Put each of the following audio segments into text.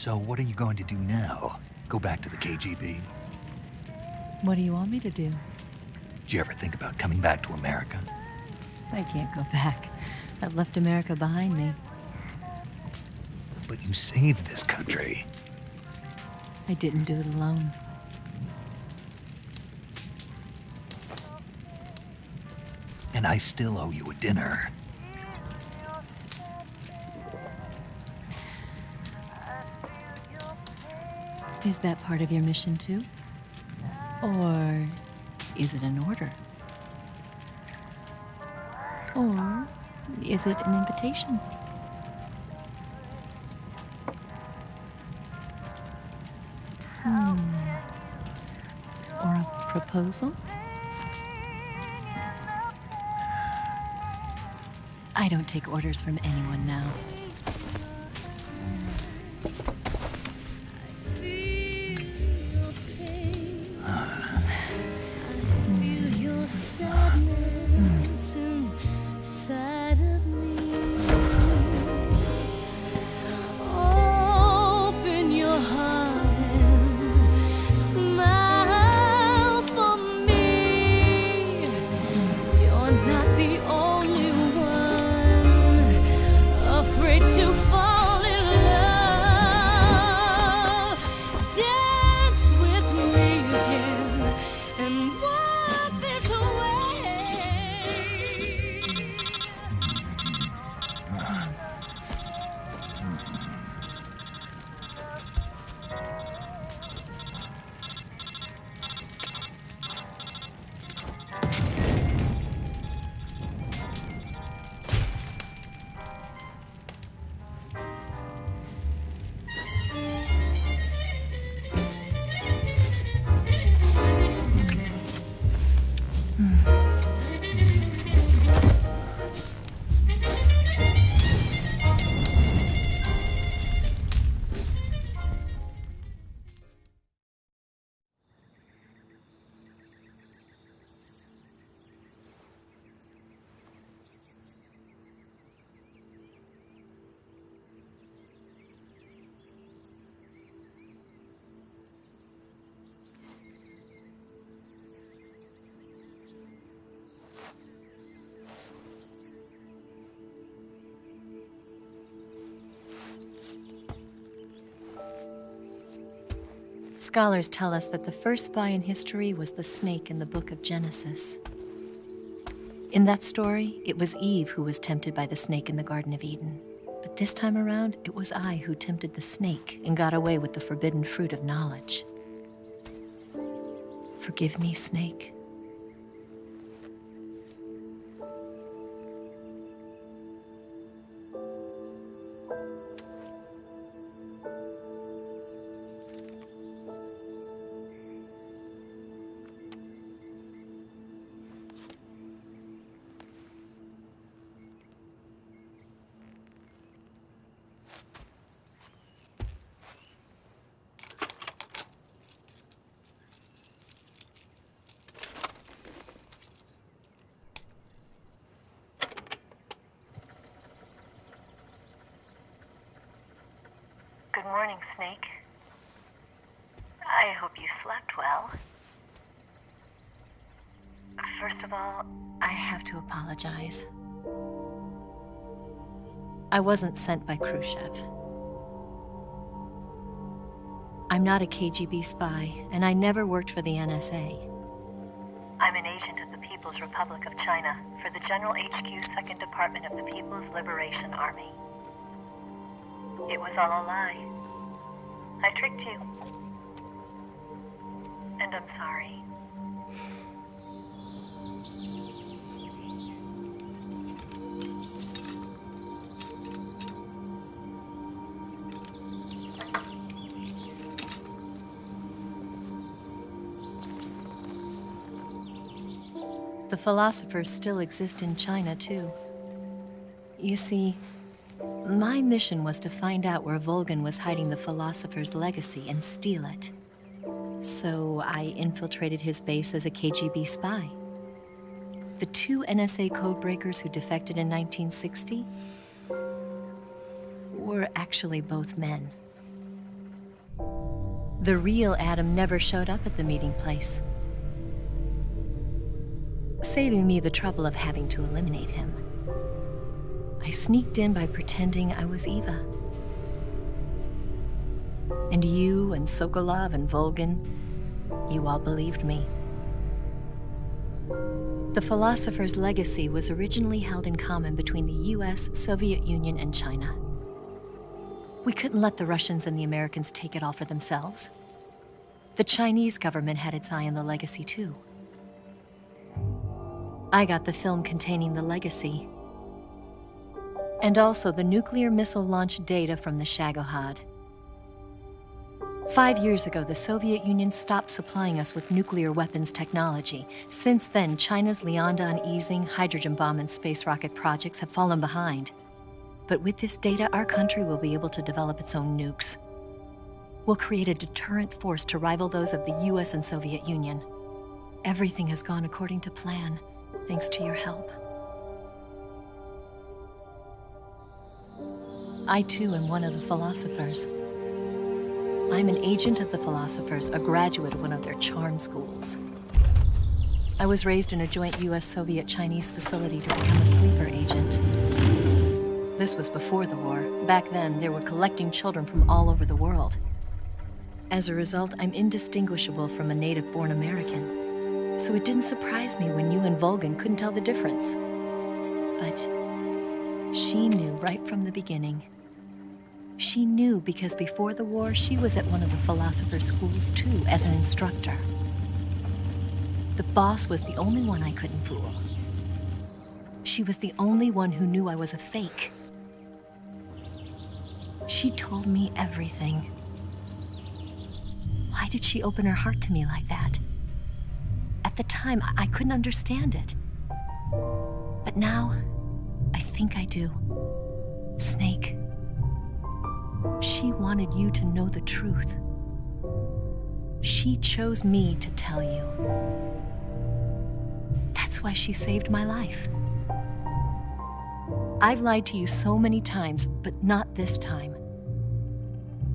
So what are you going to do now? Go back to the KGB? What do you want me to do? Did you ever think about coming back to America? I can't go back. I've left America behind me. But you saved this country. I didn't do it alone. And I still owe you a dinner. Is that part of your mission too? Or is it an order? Or is it an invitation? Or a proposal? I don't take orders from anyone now. Scholars tell us that the first spy in history was the snake in the book of Genesis. In that story, it was Eve who was tempted by the snake in the Garden of Eden. But this time around, it was I who tempted the snake and got away with the forbidden fruit of knowledge. Forgive me, snake. Good morning, Snake. I hope you slept well. First of all, I have to apologize. I wasn't sent by Khrushchev. I'm not a KGB spy, and I never worked for the NSA. I'm an agent of the People's Republic of China for the General HQ 2nd Department of the People's Liberation Army. It was all a lie. I tricked you. And I'm sorry. The philosophers still exist in China, too. You see, my mission was to find out where Volgan was hiding the philosopher's legacy and steal it. So I infiltrated his base as a KGB spy. The two NSA codebreakers who defected in 1960 were actually both men. The real Adam never showed up at the meeting place, saving me the trouble of having to eliminate him. I sneaked in by pretending I was Eva. And you and Sokolov and Volgan, you all believed me. The philosopher's legacy was originally held in common between the US, Soviet Union, and China. We couldn't let the Russians and the Americans take it all for themselves. The Chinese government had its eye on the legacy too. I got the film containing the legacy, and also the nuclear missile launch data from the Shagohod. 5 years ago, the Soviet Union stopped supplying us with nuclear weapons technology. Since then, China's Liaodong easing, hydrogen bomb, and space rocket projects have fallen behind. But with this data, our country will be able to develop its own nukes. We'll create a deterrent force to rival those of the US and Soviet Union. Everything has gone according to plan, thanks to your help. I too am one of the philosophers. I'm an agent of the philosophers, a graduate of one of their charm schools. I was raised in a joint US-Soviet-Chinese facility to become a sleeper agent. This was before the war. Back then, they were collecting children from all over the world. As a result, I'm indistinguishable from a native-born American. So it didn't surprise me when you and Volgan couldn't tell the difference. But she knew right from the beginning. She knew because before the war, she was at one of the philosopher's schools too, as an instructor. The boss was the only one I couldn't fool. She was the only one who knew I was a fake. She told me everything. Why did she open her heart to me like that? At the time, I couldn't understand it. But now, I think I do. Snake. She wanted you to know the truth. She chose me to tell you. That's why she saved my life. I've lied to you so many times, but not this time.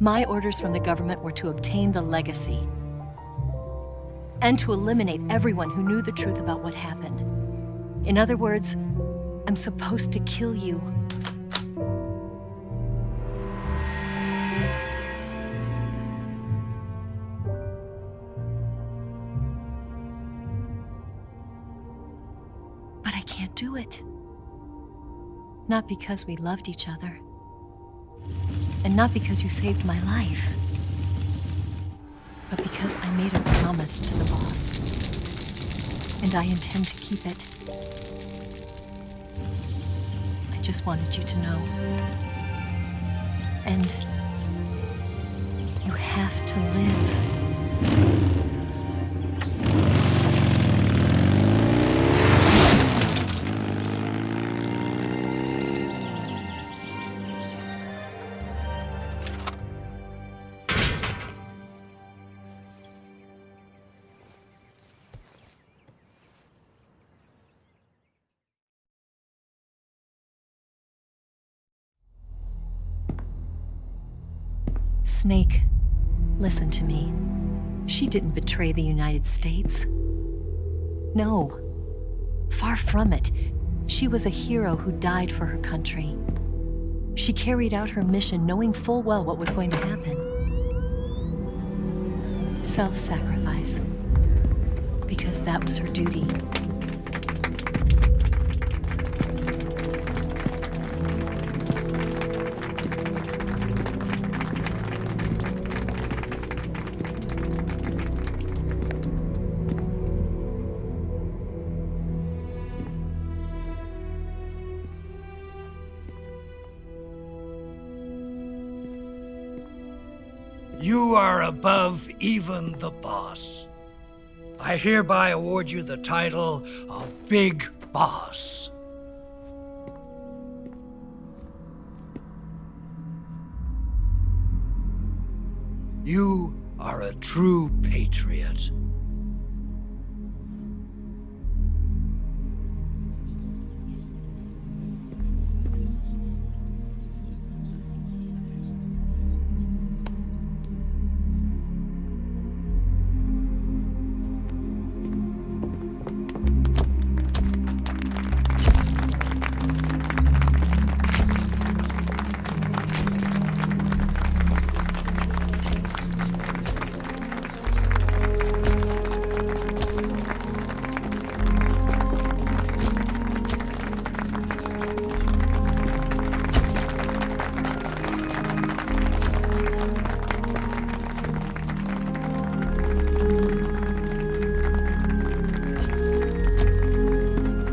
My orders from the government were to obtain the legacy and to eliminate everyone who knew the truth about what happened. In other words, I'm supposed to kill you. But I can't do it. Not because we loved each other. And not because you saved my life. But because I made a promise to the boss. And I intend to keep it. I just wanted you to know. And you have to live. Snake, listen to me. She didn't betray the United States. No, far from it. She was a hero who died for her country. She carried out her mission knowing full well what was going to happen. Self-sacrifice, because that was her duty. You are above even the boss. I hereby award you the title of Big Boss. You are a true patriot.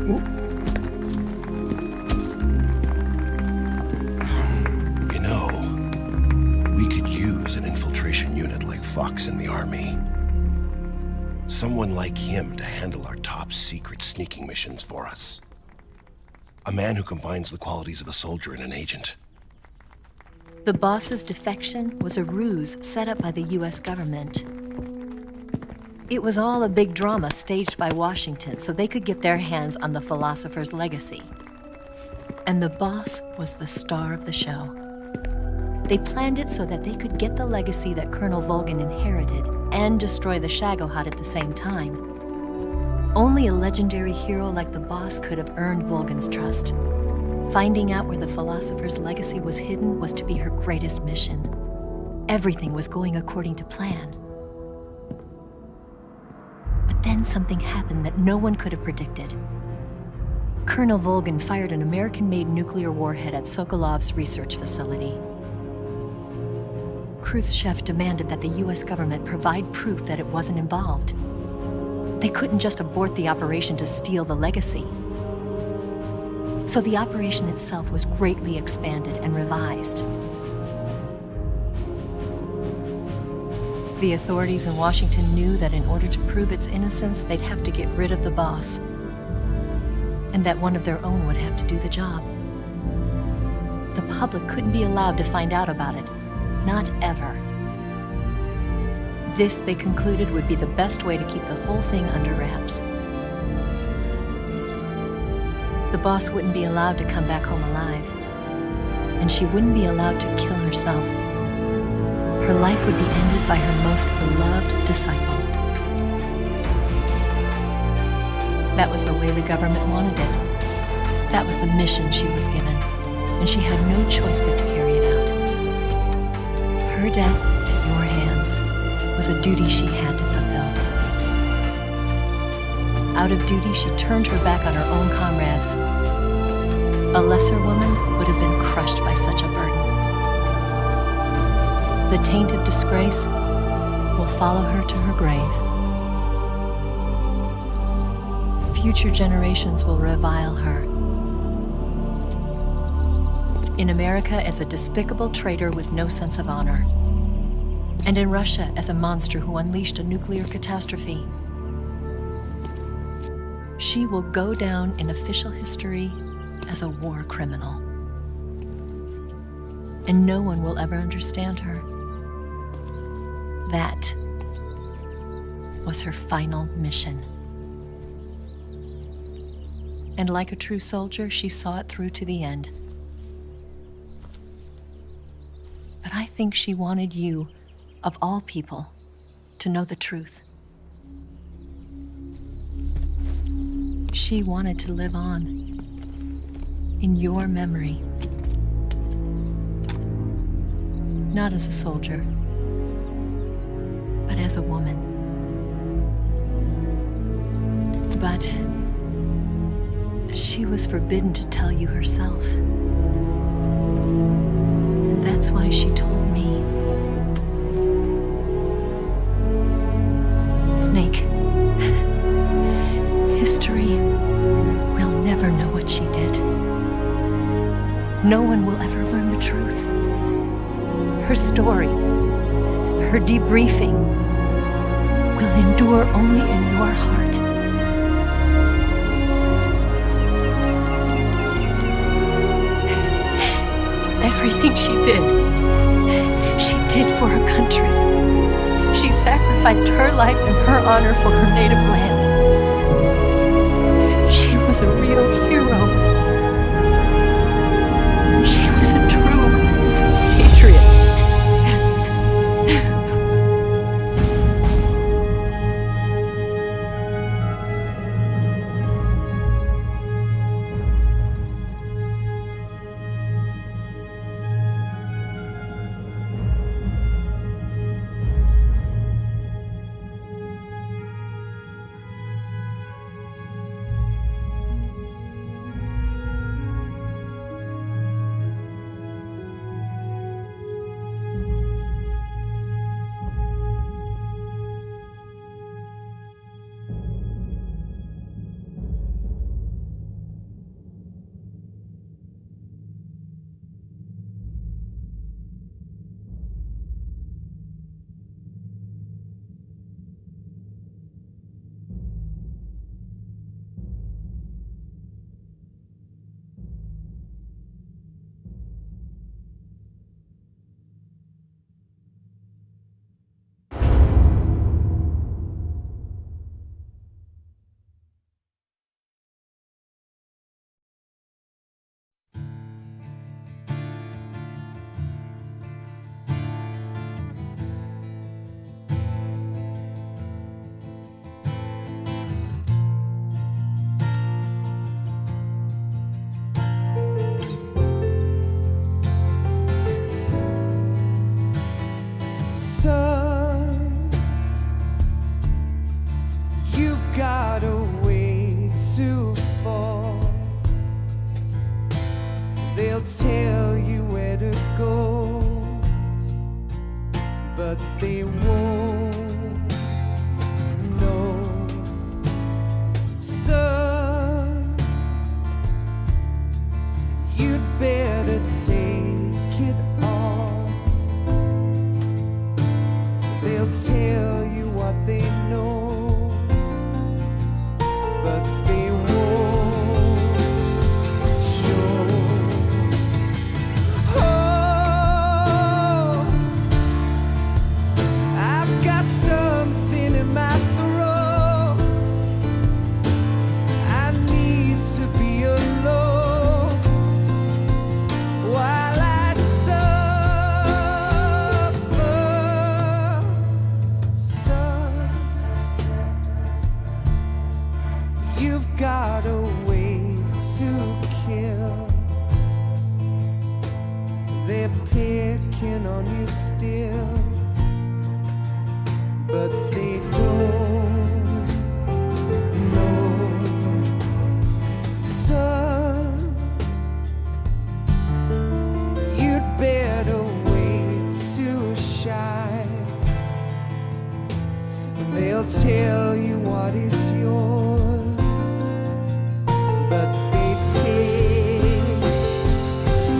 You know, we could use an infiltration unit like Fox in the army. Someone like him to handle our top secret sneaking missions for us. A man who combines the qualities of a soldier and an agent. The boss's defection was a ruse set up by the US government. It was all a big drama staged by Washington so they could get their hands on the philosopher's legacy. And the boss was the star of the show. They planned it so that they could get the legacy that Colonel Volgin inherited and destroy the Shagohod at the same time. Only a legendary hero like the boss could have earned Volgin's trust. Finding out where the philosopher's legacy was hidden was to be her greatest mission. Everything was going according to plan. But then something happened that no one could have predicted. Colonel Volgin fired an American-made nuclear warhead at Sokolov's research facility. Khrushchev demanded that the US government provide proof that it wasn't involved. They couldn't just abort the operation to steal the legacy. So the operation itself was greatly expanded and revised. The authorities in Washington knew that in order to prove its innocence, they'd have to get rid of the boss, and that one of their own would have to do the job. The public couldn't be allowed to find out about it, not ever. This, they concluded, would be the best way to keep the whole thing under wraps. The boss wouldn't be allowed to come back home alive, and she wouldn't be allowed to kill herself. Her life would be ended by her most beloved disciple. That was the way the government wanted it. That was the mission she was given, and she had no choice but to carry it out. Her death at your hands was a duty she had to fulfill. Out of duty, she turned her back on her own comrades. A lesser woman would have been crushed by such a burden. The taint of disgrace will follow her to her grave. Future generations will revile her. In America as a despicable traitor with no sense of honor. And in Russia as a monster who unleashed a nuclear catastrophe. She will go down in official history as a war criminal. And no one will ever understand her. That was her final mission. And like a true soldier, she saw it through to the end. But I think she wanted you, of all people, to know the truth. She wanted to live on in your memory. Not as a soldier, but as a woman. But she was forbidden to tell you herself. And that's why she told me. Snake, history will never know what she did. No one will ever learn the truth. Her story, her debriefing, will endure only in your heart. Everything she did for her country. She sacrificed her life and her honor for her native land. She was a real hero. She was a true patriot. They'll tell you where to go, but they won't know. Son, you'd better take it all. They'll tell you what they know, but they won't show. Oh, I've got something in my throat. I need to be alone while I suffer. Son, you've got a way to kill. They're picking on you still, but they don't know. Son, you'd better wait to shine. They'll tell you what is yours, but they take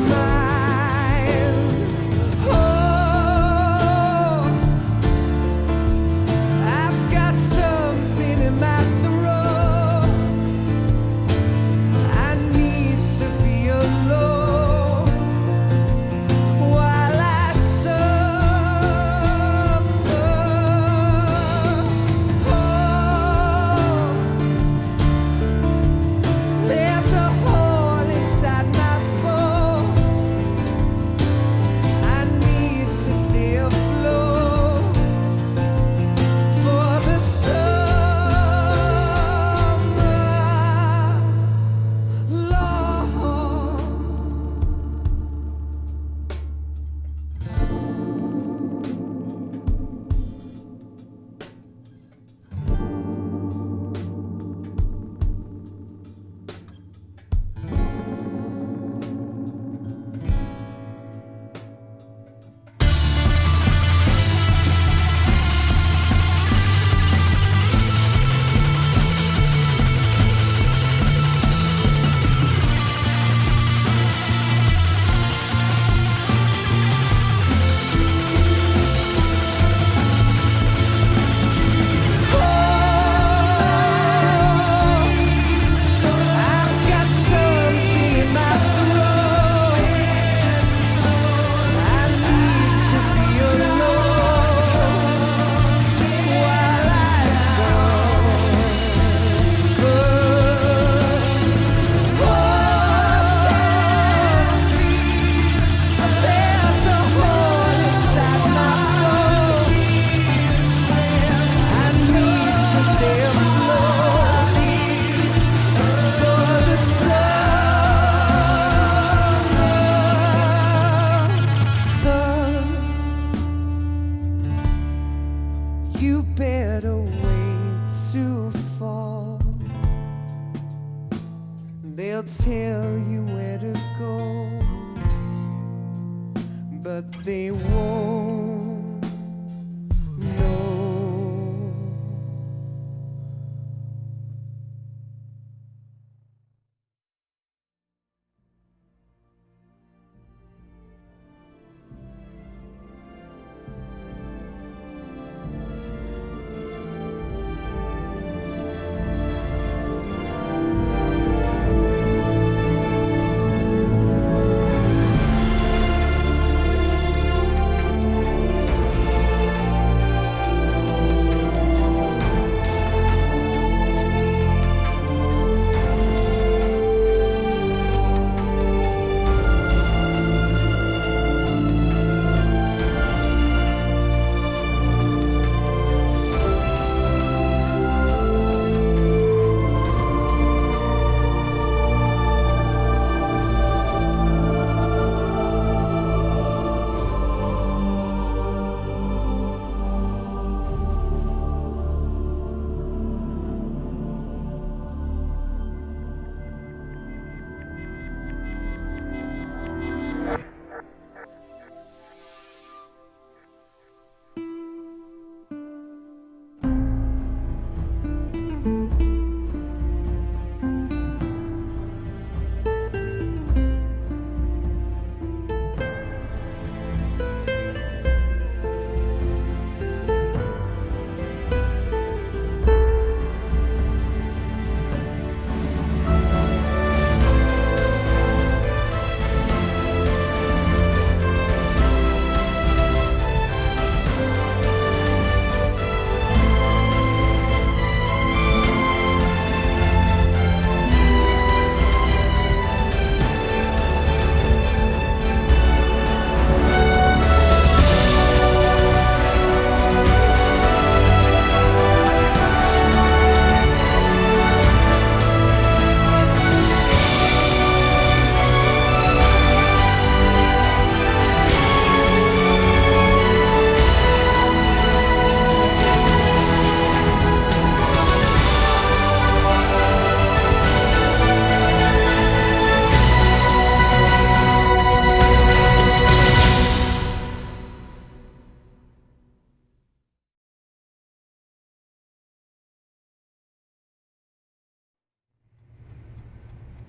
mine. Oh, I've got something in my throat. I need to be alone while I suffer. Oh, there's a hole inside my bones. I need to stay afloat for the summer, Lord. I've got something in my throat. I need to be alone while I suffer. There's a hole inside my bones. I need to stay afloat for the summer. Son, you better wait to fall. They'll tell you where to go, but they won't know.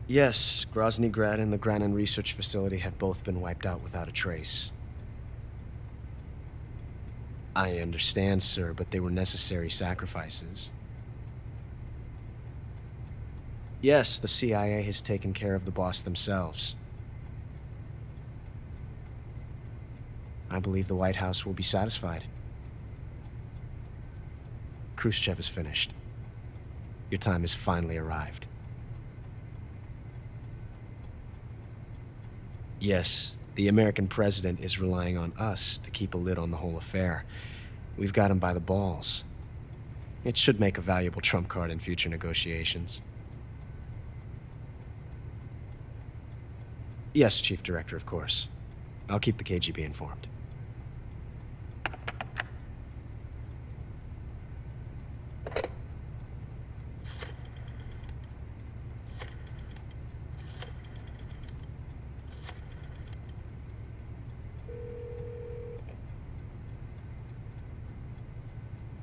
Yes, Grozny Grad and the Granin Research Facility have both been wiped out without a trace. I understand, sir, but they were necessary sacrifices. Yes, the CIA has taken care of the boss themselves. I believe the White House will be satisfied. Khrushchev is finished. Your time has finally arrived. Yes, the American president is relying on us to keep a lid on the whole affair. We've got him by the balls. It should make a valuable trump card in future negotiations. Yes, Chief Director, of course. I'll keep the KGB informed.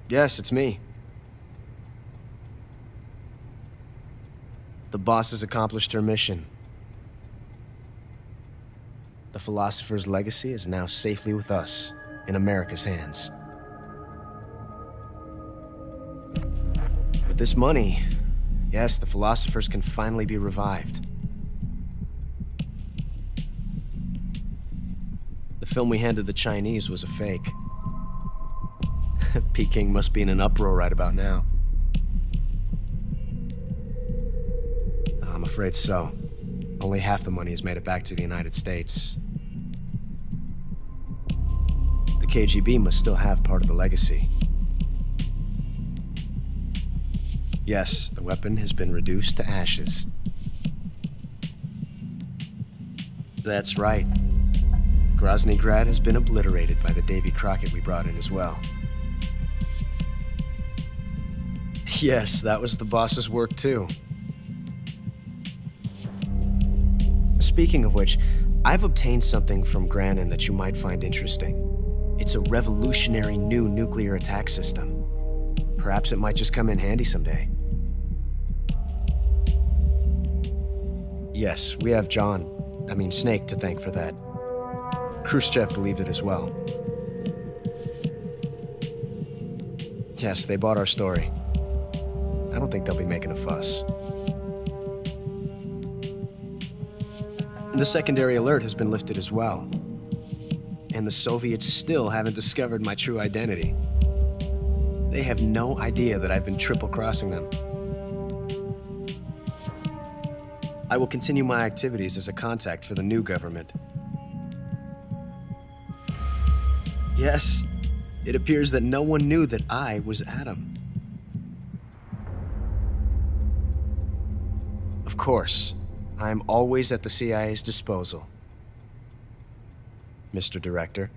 Yes, it's me. The boss has accomplished her mission. The philosopher's legacy is now safely with us, in America's hands. With this money, yes, the philosophers can finally be revived. The film we handed the Chinese was a fake. Peking must be in an uproar right about now. I'm afraid so. Only half the money has made it back to the United States. The KGB must still have part of the legacy. Yes, the weapon has been reduced to ashes. That's right. Grozny Grad has been obliterated by the Davy Crockett we brought in as well. Yes, that was the boss's work too. Speaking of which, I've obtained something from Granin that you might find interesting. It's a revolutionary new nuclear attack system. Perhaps it might just come in handy someday. Yes, we have Snake to thank for that. Khrushchev believed it as well. Yes, they bought our story. I don't think they'll be making a fuss. The secondary alert has been lifted as well. And the Soviets still haven't discovered my true identity. They have no idea that I've been triple-crossing them. I will continue my activities as a contact for the new government. Yes, it appears that no one knew that I was Adam. Of course, I am always at the CIA's disposal, Mr. Director.